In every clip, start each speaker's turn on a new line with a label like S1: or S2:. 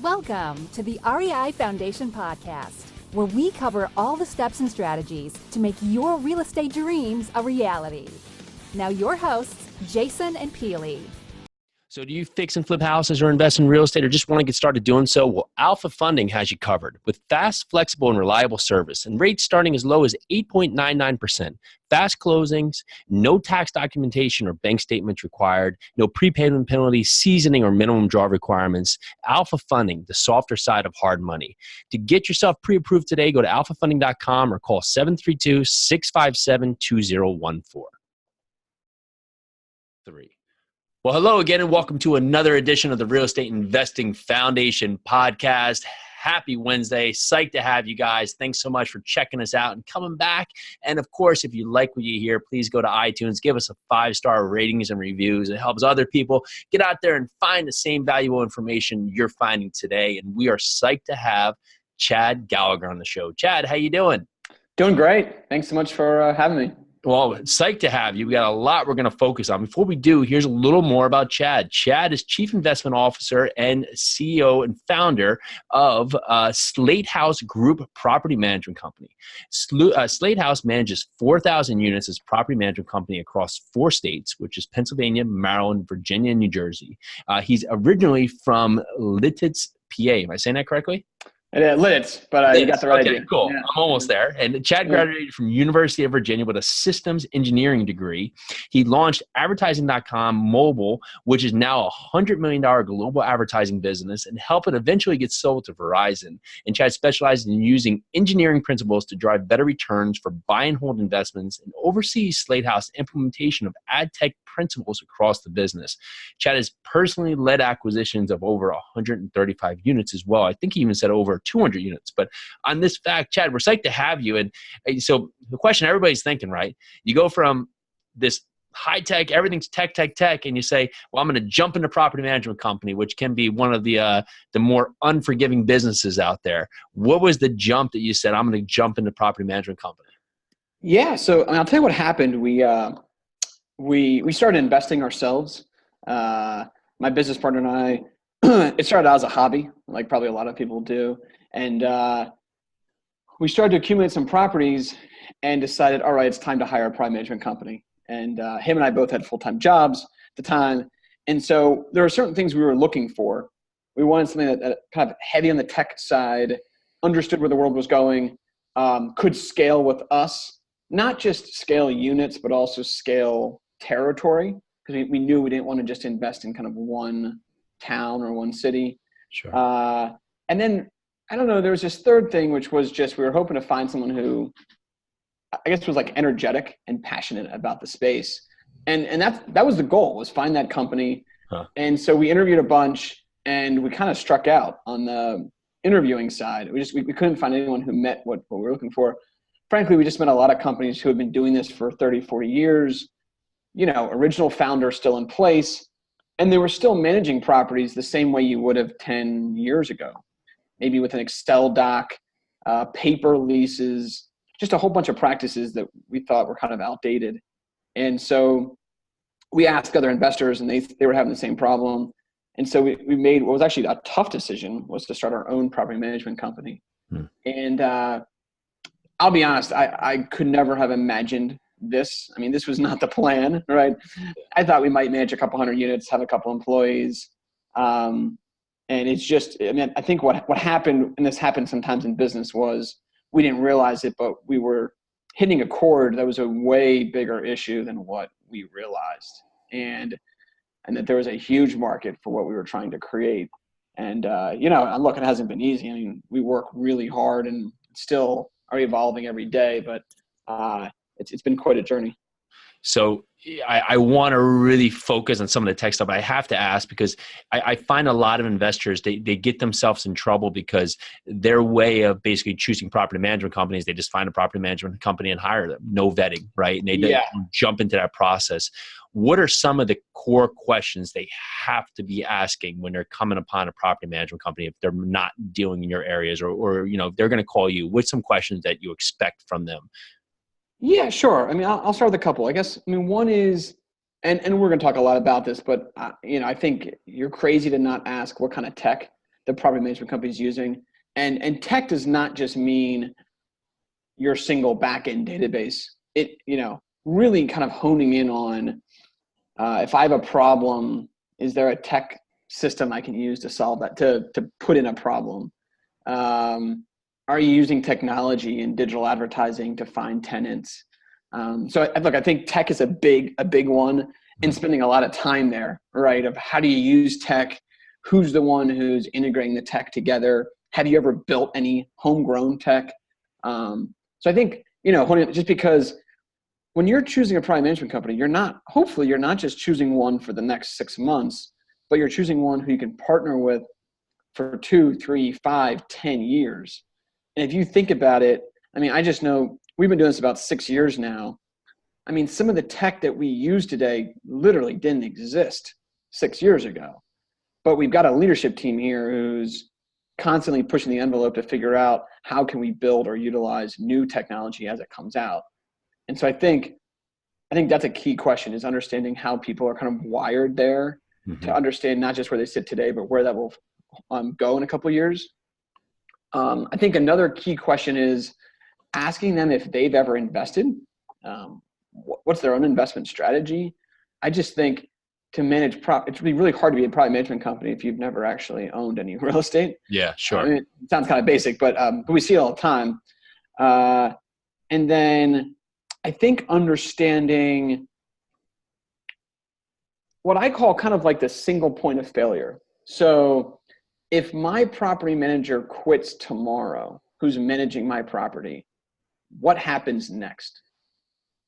S1: Welcome to the REI Foundation podcast, where we cover all the steps and strategies to make your real estate dreams a reality. Now your hosts, Jason and Pili.
S2: So do you fix and flip houses or invest in real estate or just want to get started doing so? Well, Alpha Funding has you covered with fast, flexible, and reliable service and rates starting as low as 8.99%. Fast closings, no tax documentation or bank statements required, no prepayment penalties, seasoning, or minimum draw requirements. Alpha Funding, the softer side of hard money. To get yourself pre-approved today, go to alphafunding.com or call 732-657-2014. Well, hello again, and welcome to another edition of the Real Estate Investing Foundation podcast. Happy Wednesday. Psyched to have you guys. Thanks so much for checking us out and coming back. And of course, if you like what you hear, please go to iTunes, give us a 5-star ratings and reviews. It helps other people get out there and find the same valuable information you're finding today. And we are psyched to have Chad Gallagher on the show. Chad, how you doing?
S3: Doing great. Thanks so much for having me.
S2: Well, psyched to have you. We got a lot we're going to focus on. Before we do, here's a little more about Chad. Chad is Chief Investment Officer and CEO and founder of SlateHouse Group Property Management Company. SlateHouse manages 4,000 units as a property management company across 4 states, which is Pennsylvania, Maryland, Virginia, and New Jersey. He's originally from Lititz, PA. Am I saying that correctly?
S3: Lititz, but you got the right idea.
S2: Cool.
S3: Yeah.
S2: I'm almost there. And Chad graduated from University of Virginia with a systems engineering degree. He launched advertising.com mobile, which is now a $100 million global advertising business, and helped it eventually get sold to Verizon. And Chad specializes in using engineering principles to drive better returns for buy and hold investments and oversees SlateHouse implementation of Adtech principles across the business. Chad has personally led acquisitions of over 135 units as well. I think he even said over 200 units. But on this fact, Chad, we're psyched to have you. And so the question everybody's thinking, right? You go from this high tech, everything's tech, and you say, well, I'm going to jump into property management company, which can be one of the more unforgiving businesses out there. What was the jump that you said, I'm going to jump into property management company?
S3: Yeah. So I'll tell you what happened. We started investing ourselves. My business partner and I, it started out as a hobby, like probably a lot of people do. And we started to accumulate some properties and decided, all right, it's time to hire a property management company. And him and I both had full-time jobs at the time. And so there were certain things we were looking for. We wanted something that kind of heavy on the tech side, understood where the world was going, could scale with us, not just scale units, but also scale territory, because we knew we didn't want to just invest in kind of one town or one city.
S2: Sure.
S3: And then, I don't know, there was this third thing, which was just we were hoping to find someone who, I guess, was like energetic and passionate about the space. And that was the goal, was find that company. Huh. And so we interviewed a bunch, and we kind of struck out on the interviewing side. We couldn't find anyone who met what we were looking for. Frankly, we just met a lot of companies who have been doing this for 30, 40 years, original founder still in place, and they were still managing properties the same way you would have 10 years ago, maybe with an Excel doc, paper leases, just a whole bunch of practices that we thought were kind of outdated. And so we asked other investors, and they were having the same problem. And so we made what was actually a tough decision, was to start our own property management company. And I'll be honest, I could never have imagined this. I mean, this was not the plan, right? I thought we might manage a couple hundred units, have a couple employees. And it's just, I think what happened, and this happens sometimes in business, was we didn't realize it, but we were hitting a chord that was a way bigger issue than what we realized. And that there was a huge market for what we were trying to create. And, look, it hasn't been easy. I mean, we work really hard and still are evolving every day, but it's been quite a journey.
S2: So I want to really focus on some of the tech stuff. I have to ask, because I find a lot of investors, they get themselves in trouble because their way of basically choosing property management companies, they just find a property management company and hire them, no vetting, right? And they jump into that process. What are some of the core questions they have to be asking when they're coming upon a property management company if they're not dealing in your areas, or if they're going to call you? What's some questions that you expect from them?
S3: Yeah, sure. I mean, I'll start with a couple. I guess, one is, and we're going to talk a lot about this, but, I think you're crazy to not ask what kind of tech the property management company is using. And tech does not just mean your single backend database. It, really kind of honing in on, if I have a problem, is there a tech system I can use to solve that, to put in a problem? Are you using technology and digital advertising to find tenants? So I think tech is a big one, and spending a lot of time there, right? Of how do you use tech? Who's the one who's integrating the tech together? Have you ever built any homegrown tech? So I think, just because when you're choosing a property management company, hopefully you're not just choosing one for the next 6 months, but you're choosing one who you can partner with for 2, 3, 5, 10 years. And if you think about it, I just know we've been doing this about 6 years now. Some of the tech that we use today literally didn't exist 6 years ago. But we've got a leadership team here who's constantly pushing the envelope to figure out how can we build or utilize new technology as it comes out. And so I think that's a key question, is understanding how people are kind of wired there to understand not just where they sit today, but where that will go in a couple of years. I think another key question is asking them if they've ever invested. What's their own investment strategy? I just think to manage it would be really hard to be a property management company if you've never actually owned any real estate.
S2: Yeah, sure.
S3: It sounds kind of basic, but we see it all the time. And then I think understanding what I call kind of like the single point of failure. So if my property manager quits tomorrow, who's managing my property, what happens next?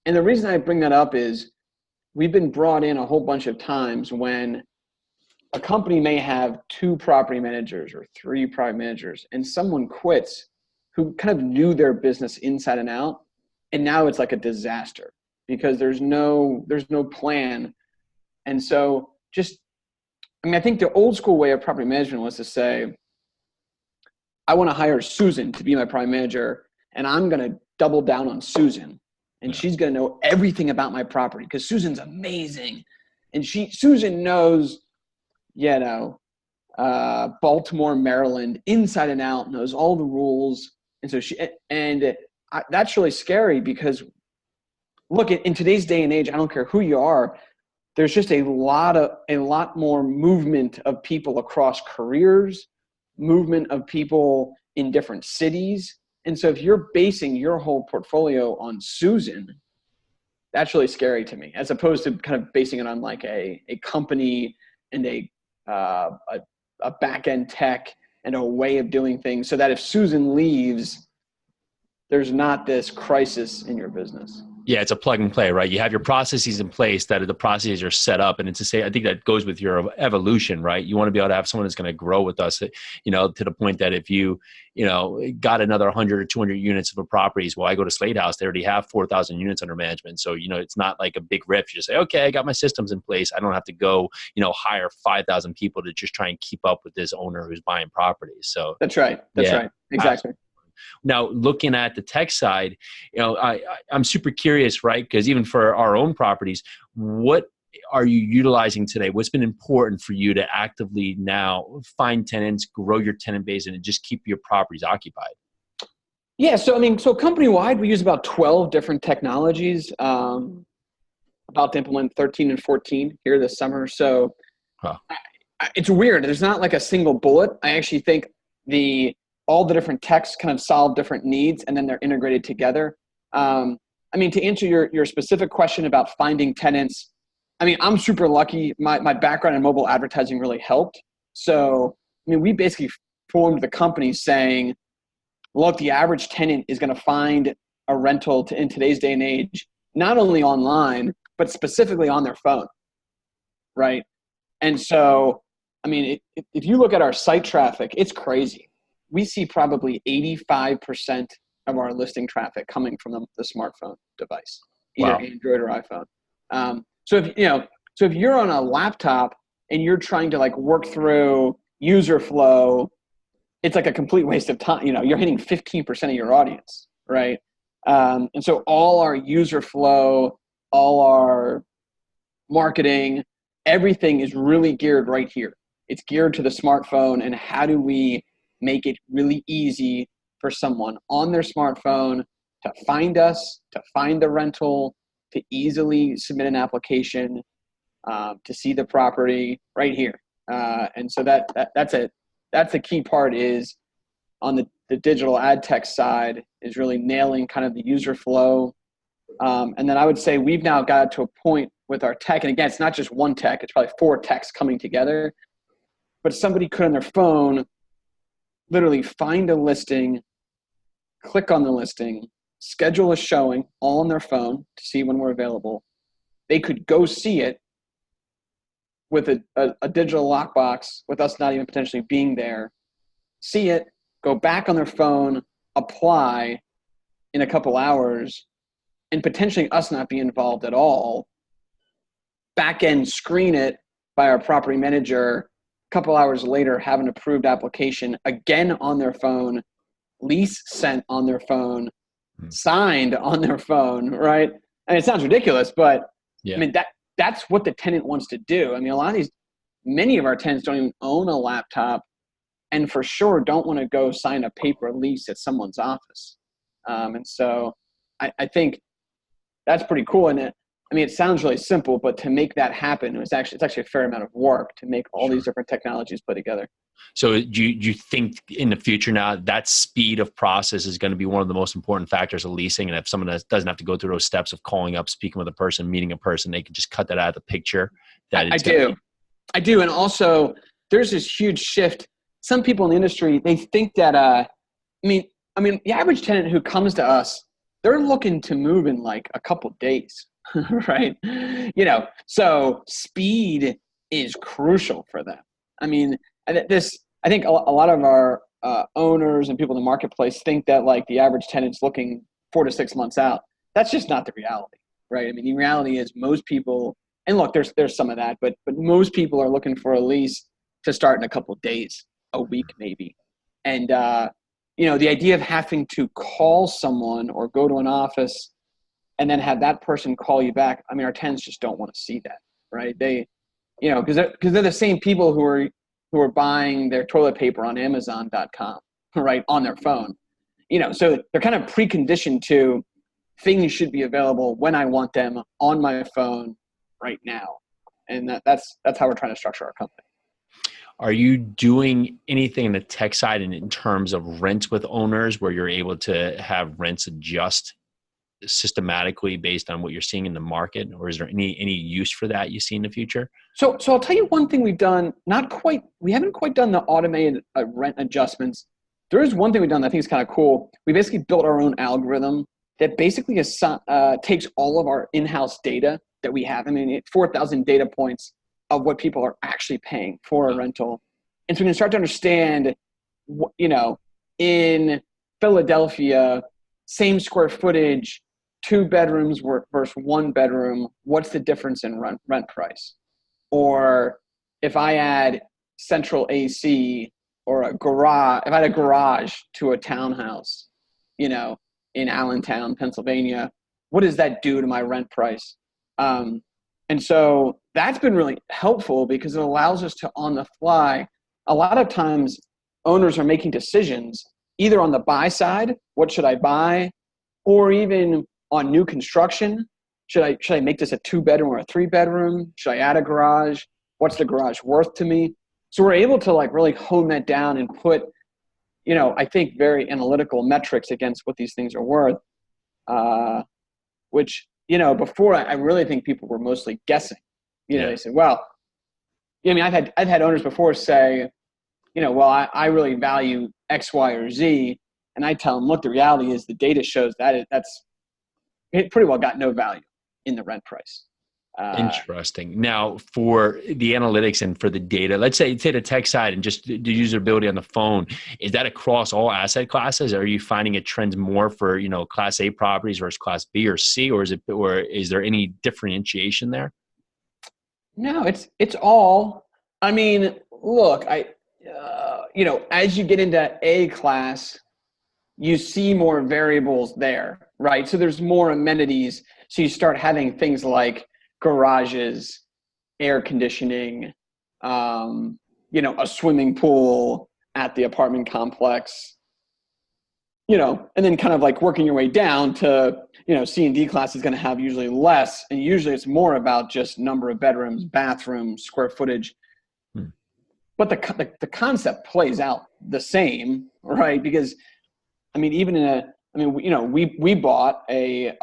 S3: And the reason I bring that up is we've been brought in a whole bunch of times when a company may have 2 property managers or 3 property managers, and someone quits who kind of knew their business inside and out. And now it's like a disaster because there's no plan. And so I think the old school way of property management was to say, I want to hire Susan to be my property manager, and I'm going to double down on Susan. And she's going to know everything about my property because Susan's amazing. And Susan knows, Baltimore, Maryland, inside and out, knows all the rules. And so that's really scary because look, in today's day and age, I don't care who you are, there's just a lot more movement of people across careers, movement of people in different cities. And so if you're basing your whole portfolio on Susan, that's really scary to me, as opposed to kind of basing it on like a company and a back-end tech and a way of doing things, so that if Susan leaves, there's not this crisis in your business.
S2: Yeah, it's a plug and play, right? You have your processes in place that the processes are set up. And it's to say, I think that goes with your evolution, right? You want to be able to have someone that's going to grow with us, to the point that if you got another 100 or 200 units of a properties, well, I go to SlateHouse, they already have 4,000 units under management. So, it's not like a big rip. You just say, okay, I got my systems in place. I don't have to go, hire 5,000 people to just try and keep up with this owner who's buying properties. So
S3: that's right. Right. Exactly.
S2: Now, looking at the tech side, I'm super curious, right? Because even for our own properties, what are you utilizing today? What's been important for you to actively now find tenants, grow your tenant base, and just keep your properties occupied?
S3: Yeah, so company-wide, we use about 12 different technologies, about to implement 13 and 14 here this summer. So it's weird. There's not like a single bullet. I actually think all the different techs kind of solve different needs, and then they're integrated together. To answer your specific question about finding tenants, I'm super lucky. My background in mobile advertising really helped. So, we basically formed the company saying, look, the average tenant is going to find a rental in today's day and age, not only online, but specifically on their phone, right? And so, if you look at our site traffic, it's crazy. We see probably 85% of our listing traffic coming from the smartphone device, either Android or iPhone. So if you're on a laptop and you're trying to work through user flow, it's like a complete waste of time. You're hitting 15% of your audience, right? And so all our user flow, all our marketing, everything is really geared right here. It's geared to the smartphone, and how do we make it really easy for someone on their smartphone to find us, to find the rental, to easily submit an application, to see the property right here. And so that's a key part, is on the digital ad tech side, is really nailing kind of the user flow. And then I would say we've now got to a point with our tech, and again, it's not just one tech, it's probably 4 techs coming together, but somebody could on their phone literally find a listing, click on the listing, schedule a showing all on their phone to see when we're available. They could go see it with a digital lockbox, with us not even potentially being there, see it, go back on their phone, apply in a couple hours, and potentially us not be involved at all. Back end screen it by our property manager. A couple hours later, have an approved application again on their phone, lease sent on their phone, signed on their phone, right? And it sounds ridiculous, but I mean, that's what the tenant wants to do. I mean, many of our tenants don't even own a laptop, and for sure don't want to go sign a paper lease at someone's office. And so I think that's pretty cool. And it sounds really simple, but to make that happen, it's actually a fair amount of work to make all these different technologies put together.
S2: So do you think in the future now that speed of process is going to be one of the most important factors of leasing? And if someone doesn't have to go through those steps of calling up, speaking with a person, meeting a person, they can just cut that out of the picture? I
S3: do. And also there's this huge shift. Some people in the industry, they think that, the average tenant who comes to us, they're looking to move in like a couple days, right? So speed is crucial for them. I think a lot of our owners and people in the marketplace think that like the average tenant's looking 4 to 6 months out. That's just not the reality, right? I mean, the reality is most people, and look, there's some of that, but most people are looking for a lease to start in a couple of days, a week maybe. And, the idea of having to call someone or go to an office and then have that person call you back, I mean, our tenants just don't want to see that, right? They, because they're the same people who are buying their toilet paper on Amazon.com, right, on their phone. So they're kind of preconditioned to things should be available when I want them on my phone right now. And that's how we're trying to structure our company.
S2: Are you doing anything in the tech side in terms of rents with owners where you're able to have rents adjust systematically based on what you're seeing in the market? Or is there any use for that you see in the future?
S3: So I'll tell you one thing we've done, we haven't quite done the automated rent adjustments. There is one thing we've done that I think is kind of cool. We basically built our own algorithm that basically takes all of our in-house data that we have. 4,000 data points of what people are actually paying for a rental. And so we can start to understand, in Philadelphia, same square footage, 2 bedrooms versus 1 bedroom, what's the difference in rent price? Or if I add central AC or a garage, if I had a garage to a townhouse, in Allentown, Pennsylvania, what does that do to my rent price? And so that's been really helpful because it allows us to, on the fly, a lot of times owners are making decisions either on the buy side, what should I buy, or even on new construction, should I make this a 2-bedroom or a 3-bedroom? Should I add a garage? What's the garage worth to me? So we're able to like really hone that down and put, I think very analytical metrics against what these things are worth, which, before I really think people were mostly guessing. They said, well, I've had owners before say, I really value X, Y, or Z. And I tell them, look, the reality is the data shows it pretty well got no value in the rent price.
S2: Interesting. Now, for the analytics and for the data, let's say the tech side and just the usability on the phone, is that across all asset classes? Are you finding it trends more for, Class A properties versus Class B or C, or is there any differentiation there?
S3: No, it's all. I mean, look, as you get into A class, you see more variables there, right? So there's more amenities. So you start having things like garages, air conditioning, a swimming pool at the apartment complex, and then kind of like working your way down to, C and D class is going to have usually less. And usually it's more about just number of bedrooms, bathrooms, square footage. But the concept plays out the same, right? Because, even we bought a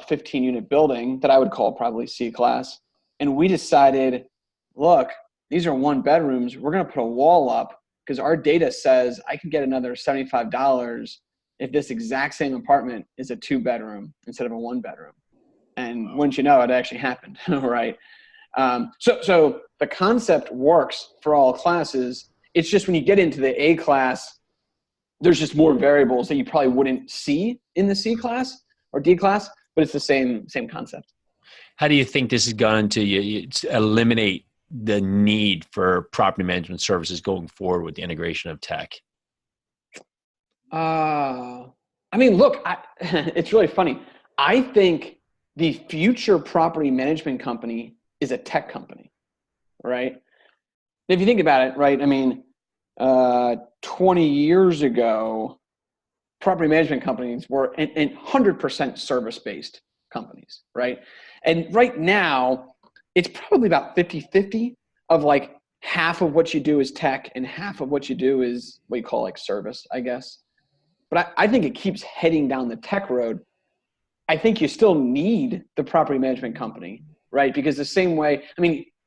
S3: 15 unit building that I would call probably C class. And we decided, look, these are 1 bedrooms. We're going to put a wall up because our data says I can get another $75 if this exact same apartment is a 2 bedroom instead of a 1 bedroom. And wouldn't you know, it actually happened, right? So the concept works for all classes. It's just when you get into the A class, there's just more variables that you probably wouldn't see in the C class or D class, but it's the same concept.
S2: How do you think this is going to eliminate the need for property management services going forward with the integration of tech?
S3: Look, it's really funny. I think the future property management company is a tech company, right? If you think about it, right, 20 years ago, property management companies were 100% service-based companies, right? And right now, it's probably about 50-50 of like half of what you do is tech and half of what you do is what you call like service, I guess. But I think it keeps heading down the tech road. I think you still need the property management company, right? Because the same way,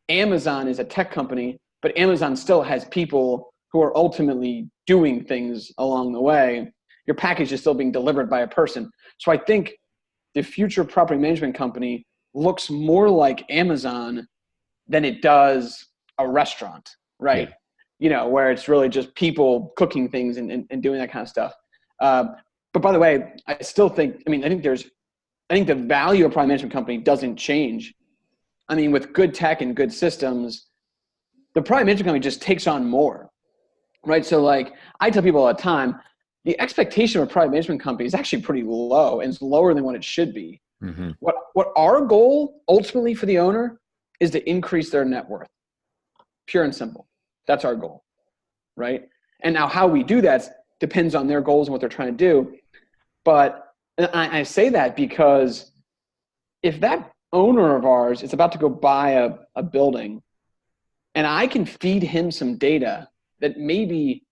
S3: Amazon is a tech company, but Amazon still has people who are ultimately doing things along the way. Your package is still being delivered by a person. So I think the future property management company looks more like Amazon than it does a restaurant, right? Yeah. Where it's really just people cooking things and doing that kind of stuff. But by the way, I still think, I think the value of a property management company doesn't change. With good tech and good systems, the property management company just takes on more, right? So like I tell people all the time, the expectation of a property management company is actually pretty low, and it's lower than what it should be. Mm-hmm. What our goal ultimately for the owner is to increase their net worth. Pure and simple. That's our goal, right? And now how we do that depends on their goals and what they're trying to do. But I say that because if that owner of ours is about to go buy a building and I can feed him some data that maybe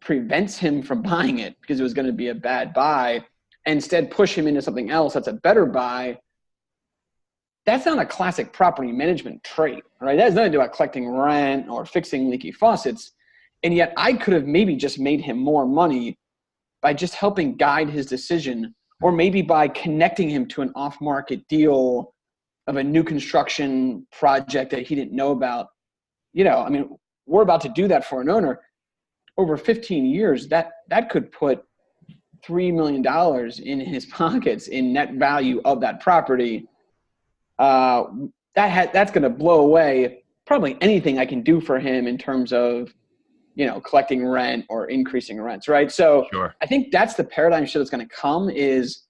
S3: prevents him from buying it because it was going to be a bad buy, and instead push him into something else that's a better buy, that's not a classic property management trait, right? That has nothing to do with collecting rent or fixing leaky faucets. And yet I could have maybe just made him more money by just helping guide his decision, or maybe by connecting him to an off-market deal of a new construction project that he didn't know about. We're about to do that for an owner. Over 15 years, that could put $3 million in his pockets in net value of that property. That's going to blow away probably anything I can do for him in terms of, collecting rent or increasing rents, right? So sure. I think that's the paradigm shift that's going to come, is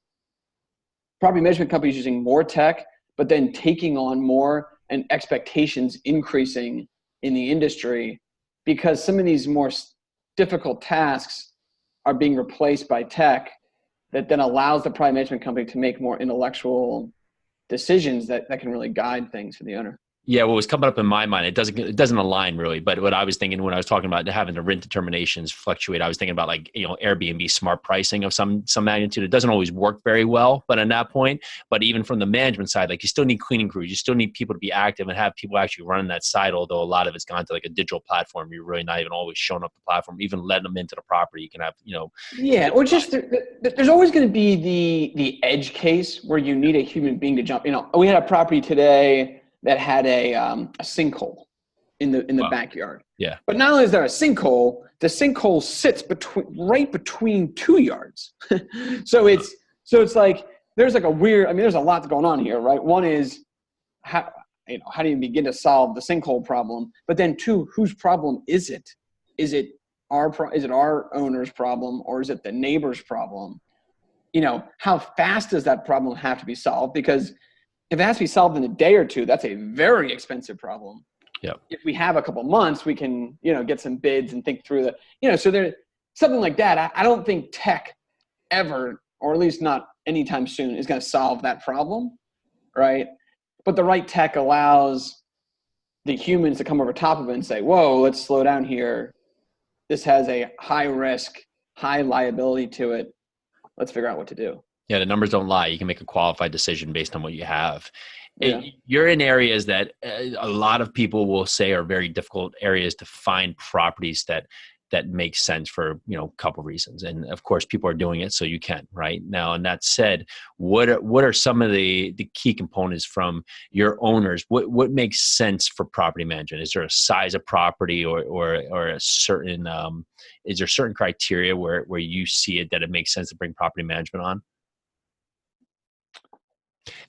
S3: property management companies using more tech, but then taking on more and expectations increasing in the industry, because some of these more difficult tasks are being replaced by tech that then allows the property management company to make more intellectual decisions that can really guide things for the owner.
S2: Yeah, what was coming up in my mind, it doesn't align really, but what I was thinking when I was talking about having the rent determinations fluctuate, I was thinking about like, Airbnb smart pricing of some magnitude. It doesn't always work very well, but at that point, but even from the management side, like you still need cleaning crews, you still need people to be active and have people actually running that site, although a lot of it's gone to like a digital platform. You're really not even always showing up the platform, even letting them into the property. You can have,
S3: Yeah, or just there's always going to be the edge case where you need a human being to jump. We had a property today that had a sinkhole in the backyard. Yeah. But not only is there a sinkhole, the sinkhole sits right between 2 yards. So it's like there's like a weird. There's a lot going on here, right? One is how do you begin to solve the sinkhole problem? But then two, whose problem is it? Is it our owner's problem, or is it the neighbor's problem? How fast does that problem have to be solved? Because if it has to be solved in a day or two, that's a very expensive problem. if we have a couple months, we can, get some bids and think through that, so there, something like that. I don't think tech ever, or at least not anytime soon, is going to solve that problem. Right. But the right tech allows the humans to come over top of it and say, whoa, let's slow down here. This has a high risk, high liability to it. Let's figure out what to do.
S2: Yeah, the numbers don't lie. You can make a qualified decision based on what you have.
S3: Yeah.
S2: You're in areas that a lot of people will say are very difficult areas to find properties that make sense for, a couple of reasons. And of course, people are doing it so you can, right? Now, and that said, what are some of the key components from your owners? What makes sense for property management? Is there a size of property or a certain, is there certain criteria where you see it that it makes sense to bring property management on?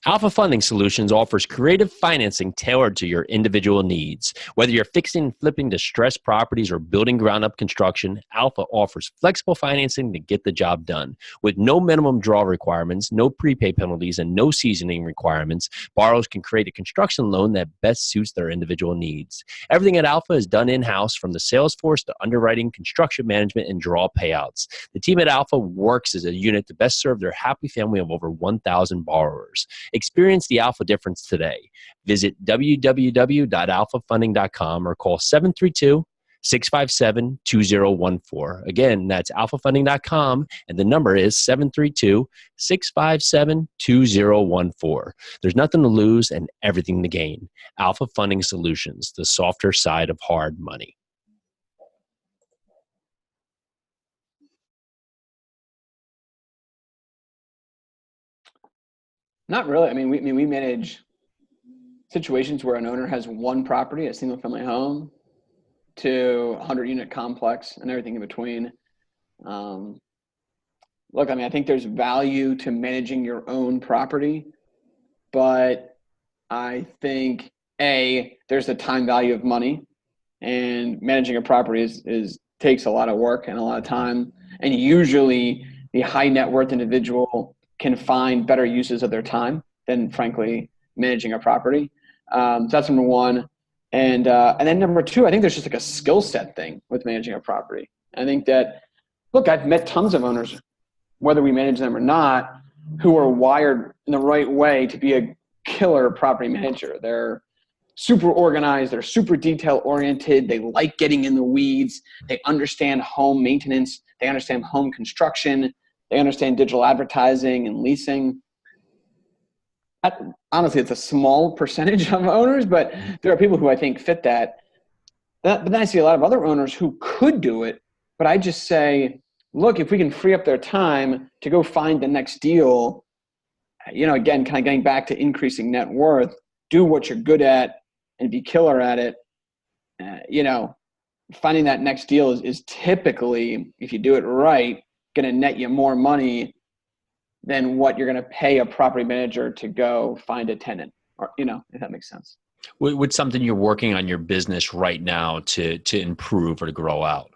S2: Alpha Funding Solutions offers creative financing tailored to your individual needs. Whether you're fixing and flipping distressed properties or building ground-up construction, Alpha offers flexible financing to get the job done. With no minimum draw requirements, no prepay penalties, and no seasoning requirements, borrowers can create a construction loan that best suits their individual needs. Everything at Alpha is done in-house, from the sales force to underwriting, construction management, and draw payouts. The team at Alpha works as a unit to best serve their happy family of over 1,000 borrowers. Experience the Alpha difference today. Visit www.alphafunding.com or call 732-657-2014. Again, that's alphafunding.com, and the number is 732-657-2014. There's nothing to lose and everything to gain. Alpha Funding Solutions, the softer side of hard money.
S3: Not really. I mean, we manage situations where an owner has one property, a single family home, to a 100-unit complex and everything in between. Look, I mean, I think there's value to managing your own property, but I think there's the time value of money, and managing a property takes a lot of work and a lot of time. And usually the high net worth individual can find better uses of their time than, frankly, managing a property. So that's number one. And then number two, I think there's just like a skill set thing with managing a property. I think that, look, I've met tons of owners, whether we manage them or not, who are wired in the right way to be a killer property manager. They're super organized. They're super detail oriented. They like getting in the weeds. They understand home maintenance. They understand home construction. They understand digital advertising and leasing. Honestly, it's a small percentage of owners, but there are people who I think fit that. But then I see a lot of other owners who could do it, but I just say, look, if we can free up their time to go find the next deal, again, kind of getting back to increasing net worth, do what you're good at and be killer at it. Finding that next deal is typically, if you do it right, going to net you more money than what you're going to pay a property manager to go find a tenant, or if that makes sense.
S2: What's something you're working on your business right now to improve or to grow out?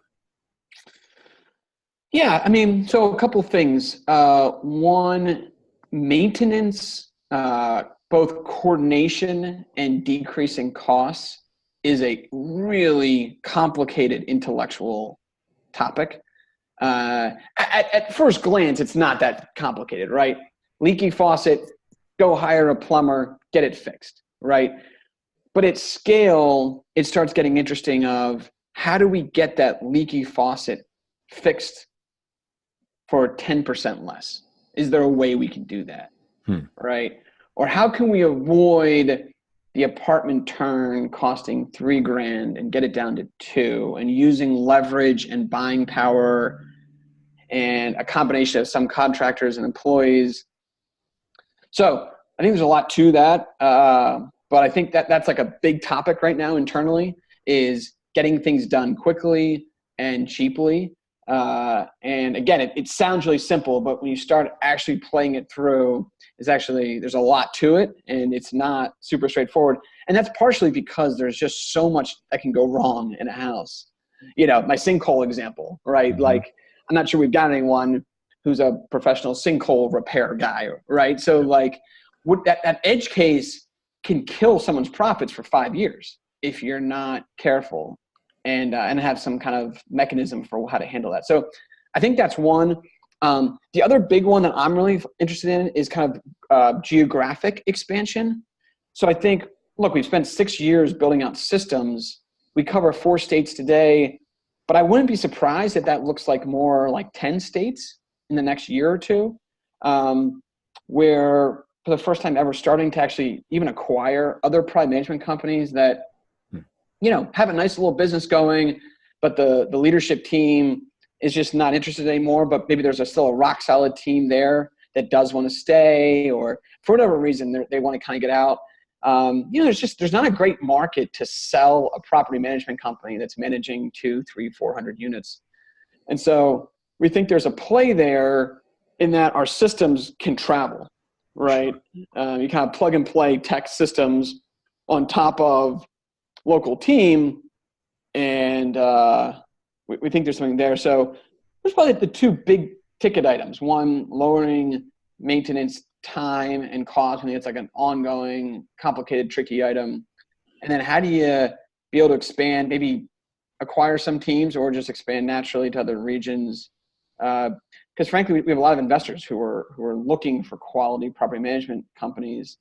S3: Yeah, I mean, so a couple things. One, maintenance, both coordination and decreasing costs is a really complicated intellectual topic. At first glance, it's not that complicated, right? Leaky faucet, go hire a plumber, get it fixed, right? But at scale, it starts getting interesting of how do we get that leaky faucet fixed for 10% less? Is there a way we can do that, right? Or how can we avoid the apartment turn costing $3,000 and get it down to $2,000, and using leverage and buying power and a combination of some contractors and employees. So I think there's a lot to that. But I think that's like a big topic right now internally, is getting things done quickly and cheaply. And again, it sounds really simple, but when you start actually playing it through, there's a lot to it, and it's not super straightforward. And that's partially because there's just so much that can go wrong in a house. My sinkhole example, right? Mm-hmm. Like, I'm not sure we've got anyone who's a professional sinkhole repair guy, right? So like, that edge case can kill someone's profits for 5 years, if you're not careful and have some kind of mechanism for how to handle that. So I think that's one. The other big one that I'm really interested in is kind of geographic expansion. So I think, look, we've spent 6 years building out systems. We cover 4 states today, but I wouldn't be surprised if that looks like more like 10 states in the next year or two, where for the first time ever starting to actually even acquire other private management companies that, have a nice little business going, but the leadership team is just not interested anymore, but maybe there's still a rock solid team there that does want to stay, or for whatever reason, they want to kind of get out. There's not a great market to sell a property management company that's managing 200, 300, 400 units. And so we think there's a play there in that our systems can travel, right? You kind of plug and play tech systems on top of local team, and we think there's something there. So there's probably the 2 big ticket items. One, lowering maintenance time and cost. I mean, it's like an ongoing, complicated, tricky item. And then how do you be able to expand, maybe acquire some teams or just expand naturally to other regions? Because frankly, we have a lot of investors who are looking for quality property management companies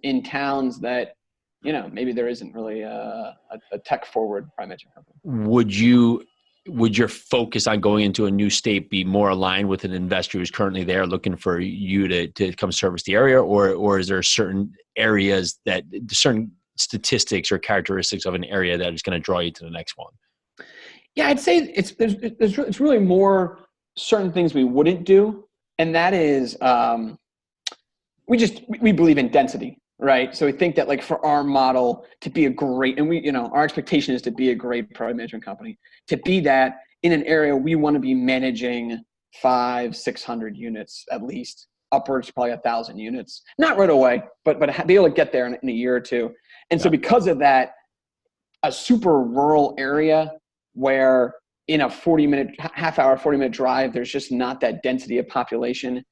S3: in towns that, maybe there isn't really a tech forward private management company.
S2: Would your focus on going into a new state be more aligned with an investor who's currently there looking for you to come service the area, or is there certain areas certain statistics or characteristics of an area that is going to draw you to the next one?
S3: Yeah, I'd say it's really more certain things we wouldn't do, and that is we believe in density, right? So we think that, like, for our model to be a great, and our expectation is to be a great private management company. To be that in an area, we want to be managing 500-600 units at least, upwards probably 1,000 units. Not right away, but be able to get there in a year or two. And so because of that, a super rural area where in a 40-minute drive, there's just not that density of population.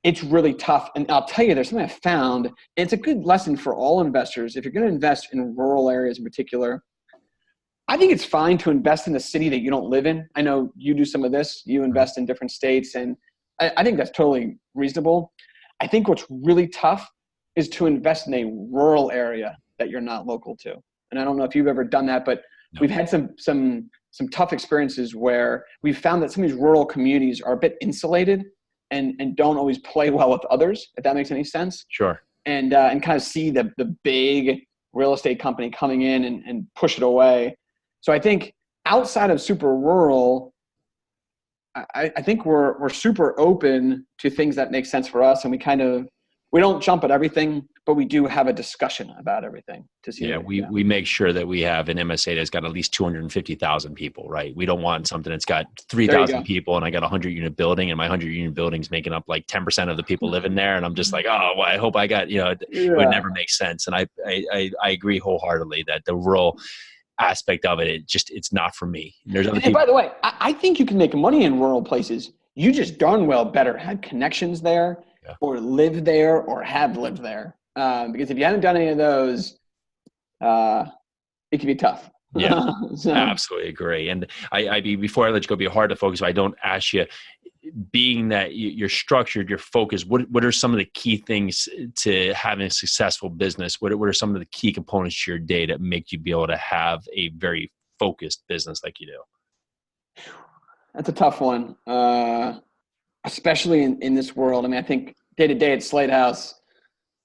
S3: It's really tough. And I'll tell you, there's something I found, and it's a good lesson for all investors. If you're going to invest in rural areas in particular, I think it's fine to invest in a city that you don't live in. I know you do some of this. You invest in different states, and I think that's totally reasonable. I think what's really tough is to invest in a rural area that you're not local to. And I don't know if you've ever done that, but we've had some tough experiences where we've found that some of these rural communities are a bit insulated and don't always play well with others, if that makes any sense.
S2: Sure.
S3: And kind of see the big real estate company coming in and push it away. So I think outside of super rural, I think we're super open to things that make sense for us, and we don't jump at everything, but we do have a discussion about everything to see.
S2: Yeah, we make sure that we have an MSA that's got at least 250,000 people, right? We don't want something that's got 3,000 people and I got a 100-unit building, and my 100-unit building's making up like 10% of the people living there, and I'm just like, oh, well, I hope I got, it would never make sense. And I agree wholeheartedly that the rural aspect of it, it's not for me.
S3: And by the way, I think you can make money in rural places. You just darn well better have connections there, or live there, or have lived there. Because if you haven't done any of those, it can be tough.
S2: Yeah, absolutely agree. And before I let you go, it'd be hard to focus if I don't ask you, being that you're structured, you're focused, what are some of the key things to having a successful business? What are some of the key components to your day that make you be able to have a very focused business like you do?
S3: That's a tough one, especially in this world. I mean, I think day-to-day at SlateHouse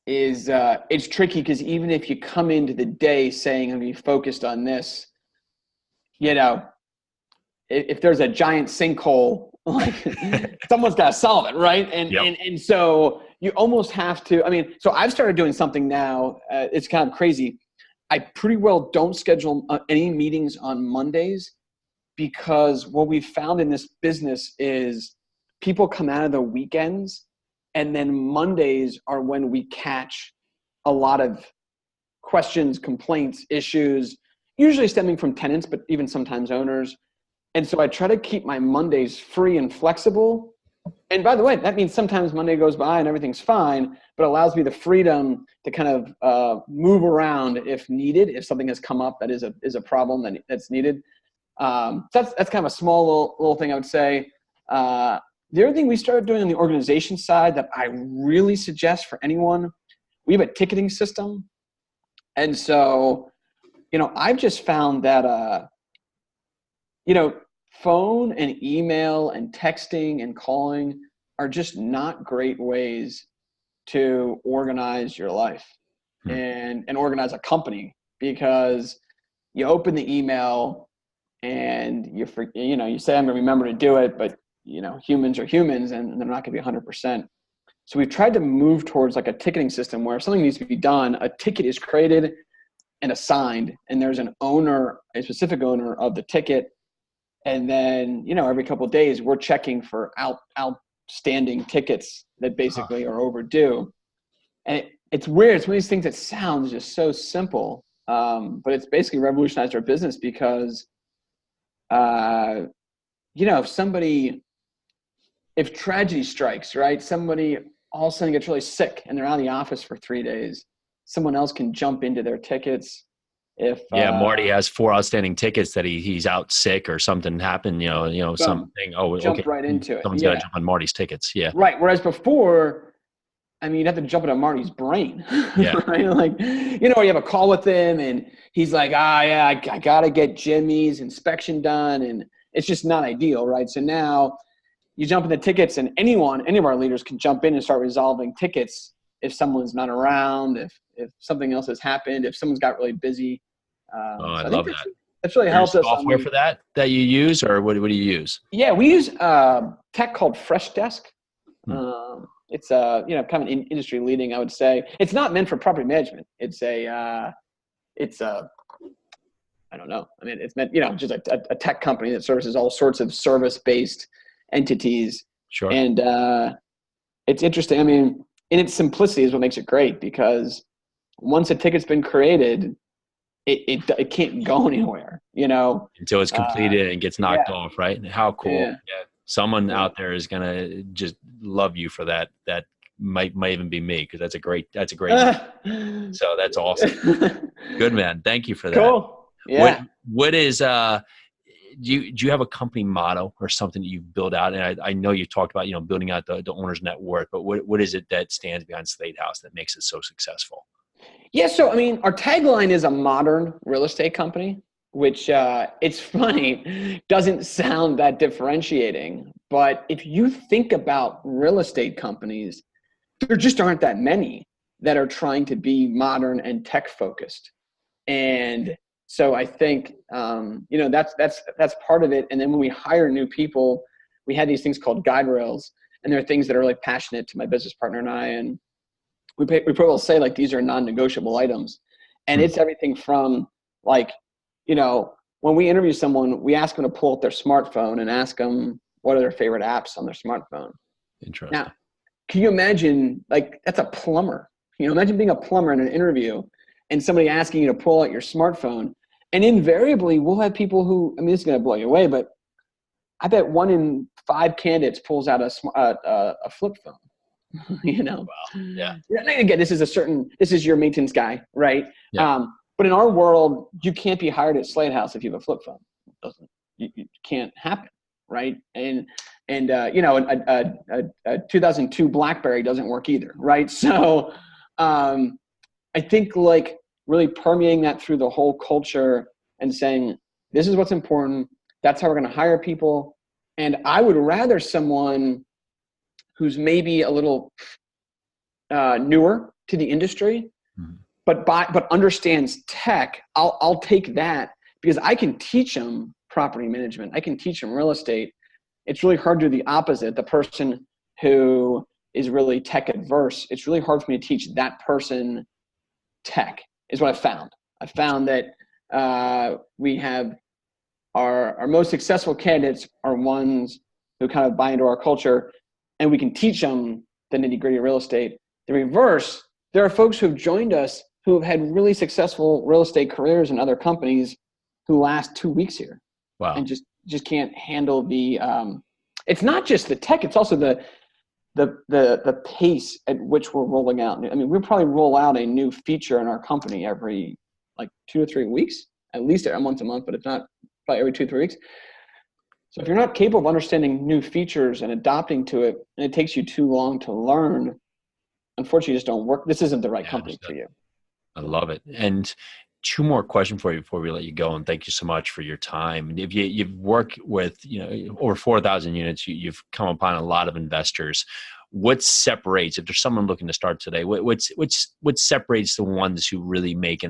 S3: is it's tricky, because even if you come into the day saying I'm going to be focused on this, if there's a giant sinkhole, like someone's got to solve it, right? And so you almost have to. I mean, so I've started doing something now. It's kind of crazy. I pretty well don't schedule any meetings on Mondays, because what we've found in this business is people come out of the weekends, and then Mondays are when we catch a lot of questions, complaints, issues, usually stemming from tenants, but even sometimes owners. And so I try to keep my Mondays free and flexible, And by the way, that means sometimes Monday goes by and everything's fine, but allows me the freedom to kind of move around if needed, if something has come up that is a problem that's needed. So that's kind of a small little thing I would say. The other thing we started doing on the organization side that I really suggest for anyone, we have a ticketing system. And so, I've just found that, phone and email and texting and calling are just not great ways to organize your life and organize a company, because you open the email and you say, I'm going to remember to do it, but humans are humans and they're not going to be 100%. So we've tried to move towards like a ticketing system where if something needs to be done, a ticket is created and assigned, and there's a specific owner of the ticket. And then, every couple of days we're checking for outstanding tickets that basically are overdue. And it's weird. It's one of these things that sounds just so simple. But it's basically revolutionized our business because, if tragedy strikes, right, somebody all of a sudden gets really sick and they're out of the office for 3 days, someone else can jump into their tickets.
S2: Marty has 4 outstanding tickets that he's out sick or something happened, something. Oh,
S3: jump
S2: okay.
S3: right into it.
S2: Someone's got to jump on Marty's tickets. Yeah.
S3: Right. Whereas before, you'd have to jump into Marty's brain.
S2: Yeah.
S3: Right. Like, you have a call with him and he's like, I got to get Jimmy's inspection done. And it's just not ideal. Right. So now you jump into tickets and any of our leaders can jump in and start resolving tickets if someone's not around, if something else has happened, if someone's got really busy.
S2: I love that.
S3: That's really helped us.
S2: Software for that you use, or what do you use?
S3: Yeah, we use tech called Freshdesk. It's kind of industry leading, I would say. It's not meant for property management. It's I don't know. It's meant, just a tech company that services all sorts of service-based entities.
S2: Sure.
S3: And it's interesting. In its simplicity is what makes it great, because once a ticket's been created, it can't go anywhere,
S2: until it's completed and gets knocked off, right? How cool.
S3: Yeah.
S2: Someone out there is going to just love you for that. That might even be me, because that's a great so that's awesome. Good, man. Thank you for that.
S3: Cool. Yeah.
S2: What is do you have a company motto or something that you've built out? And I know you talked about, building out the owner's net worth, but what is it that stands behind SlateHouse that makes it so successful?
S3: Yeah. So, our tagline is a modern real estate company, which it's funny, doesn't sound that differentiating. But if you think about real estate companies, there just aren't that many that are trying to be modern and tech focused. And so I think, that's part of it. And then when we hire new people, we had these things called guide rails, and there are things that are really passionate to my business partner and I, and we probably will say like, these are non-negotiable items. And it's everything from like, when we interview someone, we ask them to pull up their smartphone and ask them what are their favorite apps on their smartphone.
S2: Interesting.
S3: Now, can you imagine, like, that's a plumber. Imagine being a plumber in an interview and somebody asking you to pull out your smartphone. And invariably, we'll have people who, this is going to blow you away, but I bet 1 in 5 candidates pulls out a flip phone.
S2: Wow. Yeah.
S3: Again, this is your maintenance guy, right?
S2: Yeah.
S3: But in our world, you can't be hired at SlateHouse if you have a flip phone. It can't happen, right? And a 2002 BlackBerry doesn't work either, right? So I think like really permeating that through the whole culture and saying, this is what's important. That's how we're going to hire people. And I would rather someone who's maybe a little newer to the industry, but understands tech. I'll take that, because I can teach them property management. I can teach them real estate. It's really hard to do the opposite. The person who is really tech adverse, it's really hard for me to teach that person tech, is what I found. I found that we have our most successful candidates are ones who kind of buy into our culture, and we can teach them the nitty-gritty of real estate. The reverse, there are folks who've joined us who have had really successful real estate careers in other companies who last 2 weeks here.
S2: Wow.
S3: And just can't handle the it's not just the tech, it's also the pace at which we're rolling out. I mean, we'll probably roll out a new feature in our company every like 2 to 3 weeks, at least once a month, but if not, probably every 2 to 3 weeks. So if you're not capable of understanding new features and adopting to it, and it takes you too long to learn, unfortunately, you just don't work. This isn't the right company for you.
S2: I love it. And 2 more questions for you before we let you go. And thank you so much for your time. If you've worked with, over 4,000 units, you've come upon a lot of investors. What separates, if there's someone looking to start today, what separates the ones who really make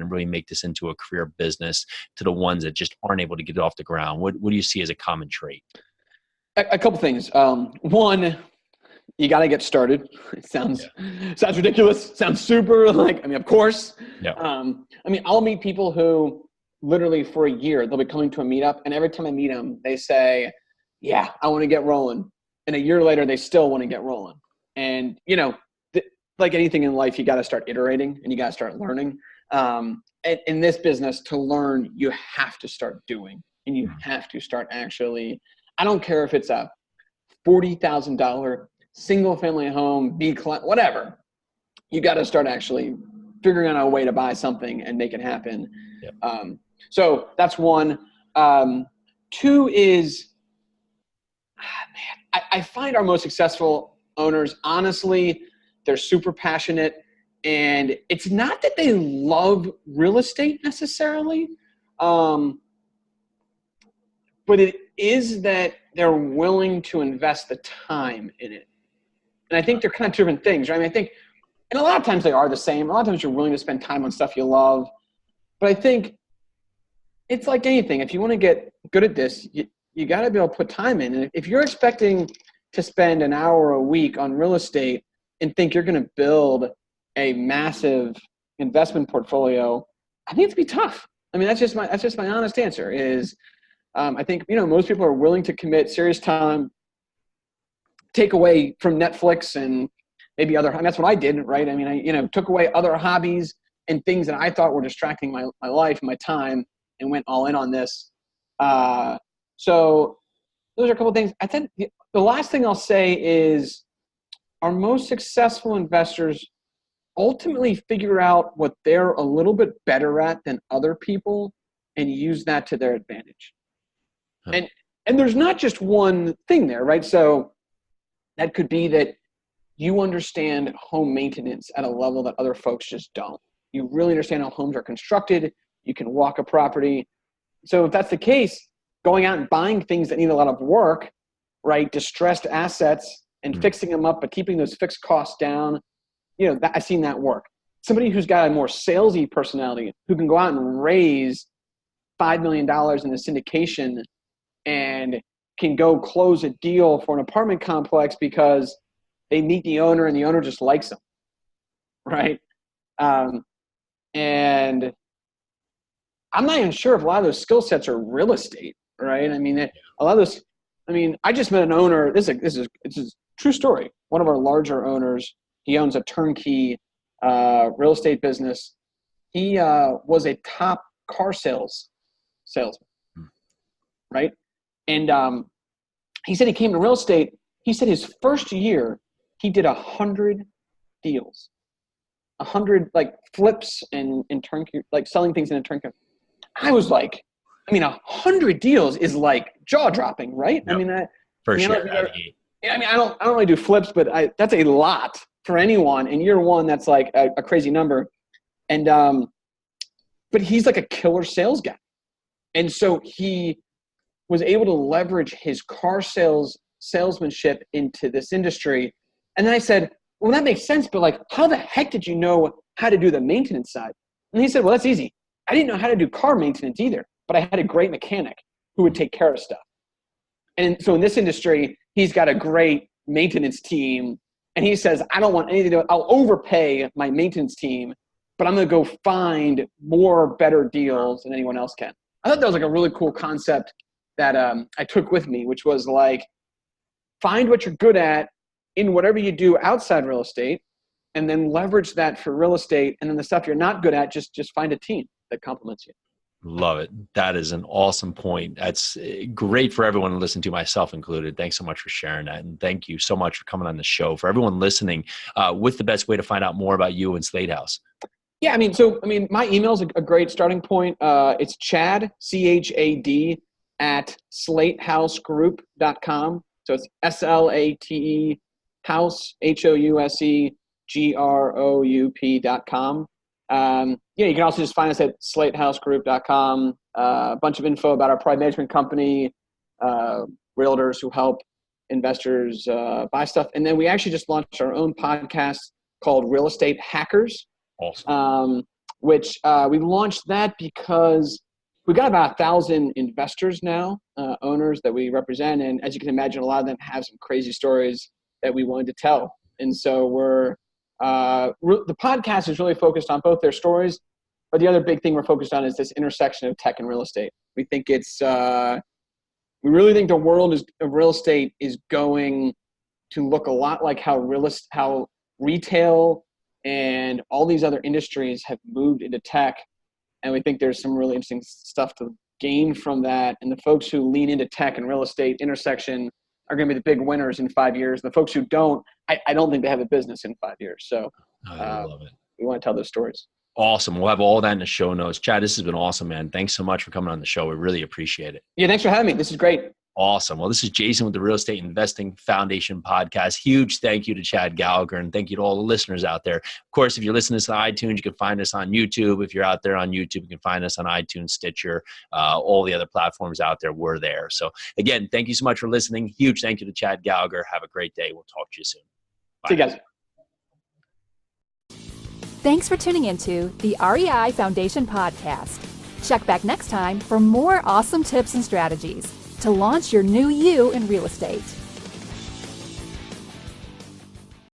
S2: this into a career business to the ones that just aren't able to get it off the ground? What do you see as a common trait?
S3: A couple things. One, you got to get started. It sounds ridiculous. Sounds super of course.
S2: Yeah.
S3: I'll meet people who literally for a year, they'll be coming to a meetup, and every time I meet them, they say, yeah, I want to get rolling. And a year later, they still want to get rolling. And, like anything in life, you got to start iterating and you got to start learning. And in this business, to learn, you have to start doing, and you have to start actually, I don't care if it's a $40,000 single family home, whatever. You got to start actually figuring out a way to buy something and make it happen. Yep. So that's one. 2 is, I find our most successful owners, honestly, they're super passionate, and it's not that they love real estate necessarily, but it is that they're willing to invest the time in it. And I think they're kind of 2 different things, right? I think, and a lot of times they are the same. A lot of times you're willing to spend time on stuff you love, but I think it's like anything. If you want to get good at this, you got to be able to put time in. And if you're expecting to spend an hour a week on real estate and think you're going to build a massive investment portfolio, I think it's be tough. That's just my honest answer is, I think, most people are willing to commit serious time, take away from Netflix and maybe that's what I did, right? I took away other hobbies and things that I thought were distracting my life and my time and went all in on this. So those are a couple of things. I think the last thing I'll say is our most successful investors ultimately figure out what they're a little bit better at than other people and use that to their advantage. Huh. And there's not just one thing there, right? So that could be that you understand home maintenance at a level that other folks just don't. You really understand how homes are constructed. You can walk a property. So if that's the case, going out and buying things that need a lot of work, right? Distressed assets and fixing them up, but keeping those fixed costs down. I've seen that work. Somebody who's got a more salesy personality who can go out and raise $5 million in the syndication and can go close a deal for an apartment complex because they meet the owner and the owner just likes them, right? And I'm not even sure if a lot of those skill sets are real estate, right? A lot of those. I just met an owner. This is a true story. One of our larger owners. He owns a turnkey real estate business. He was a top car salesman, right? And he said he came to real estate. He said his first year he did 100 deals, 100 flips and turnkey, selling things in a turnkey. I was like, 100 deals is jaw dropping, right?
S2: Yep. For sure.
S3: I don't really do flips, but that's a lot for anyone. In year one, that's a crazy number. And but he's a killer sales guy, and so he was able to leverage his car salesmanship into this industry. And then I said, well, that makes sense, but how the heck did you know how to do the maintenance side? And he said, well, that's easy. I didn't know how to do car maintenance either, but I had a great mechanic who would take care of stuff. And so in this industry, he's got a great maintenance team. And he says, I don't want anything to do. I'll overpay my maintenance team, but I'm going to go find more better deals than anyone else can. I thought that was a really cool concept that I took with me, which was find what you're good at in whatever you do outside real estate, and then leverage that for real estate. And then the stuff you're not good at, just find a team that complements you.
S2: Love it. That is an awesome point. That's great for everyone to listen to, myself included. Thanks so much for sharing that. And thank you so much for coming on the show. For everyone listening, what's the best way to find out more about you and SlateHouse?
S3: Yeah, my email is a great starting point. It's Chad, CHAD, at SlateHouseGroup.com. So it's SLATE house, HOUSEGROUP.com. You can also just find us at SlateHouseGroup.com. A bunch of info about our private management company, realtors who help investors buy stuff. And then we actually just launched our own podcast called Real Estate Hackers.
S2: Awesome.
S3: Which we launched that because we've got about 1,000 investors now, owners that we represent. And as you can imagine, a lot of them have some crazy stories that we wanted to tell. And so the podcast is really focused on both their stories, but the other big thing we're focused on is this intersection of tech and real estate. We think we really think the world of real estate is going to look a lot like how retail and all these other industries have moved into tech. And we think there's some really interesting stuff to gain from that. And the folks who lean into tech and real estate intersection are going to be the big winners in 5 years. And the folks who don't, I don't think they have a business in 5 years. So
S2: I love it.
S3: We want to tell those stories.
S2: Awesome. We'll have all that in the show notes. Chad, this has been awesome, man. Thanks so much for coming on the show. We really appreciate it.
S3: Yeah, thanks for having me. This is great.
S2: Awesome. Well, this is Jason with the Real Estate Investing Foundation podcast. Huge thank you to Chad Gallagher, and thank you to all the listeners out there. Of course, if you're listening to iTunes, you can find us on YouTube. If you're out there on YouTube, you can find us on iTunes, Stitcher, all the other platforms out there. We're there. So again, thank you so much for listening. Huge thank you to Chad Gallagher. Have a great day. We'll talk to you soon. Bye.
S3: See you guys.
S1: Thanks for tuning into the REI Foundation podcast. Check back next time for more awesome tips and strategies to launch your new you in real estate.